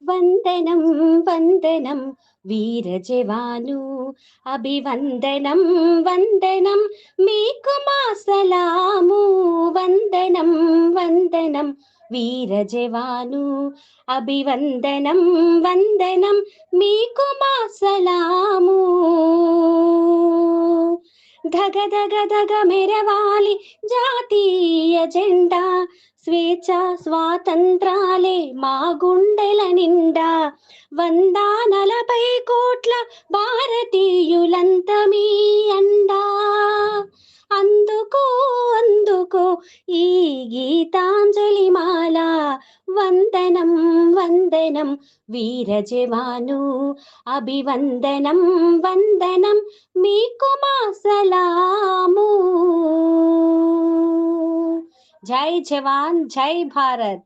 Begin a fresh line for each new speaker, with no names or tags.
వందనం వందనం వీర జవాను, అభివందనం వందనం మీకు మా సలాము. వందనం వందనం వీర జవాను, అభివందనం వందనం మీకు మా సలాము. ధగ ధగ ధగ మెరవాలి జాతీయ జెండా, స్వేచ్ఛ స్వాతంత్రాలే మా గుండెల నిండా. 140 కోట్ల భారతీయులంత మీ అండా. అందుకో అందుకో ఈ గీతాంజలి మాల. వందనం వందనం వీర జవాను, అభివందనం వందనం మీకు మా సలాము. జై జవాన్ జై భారత్.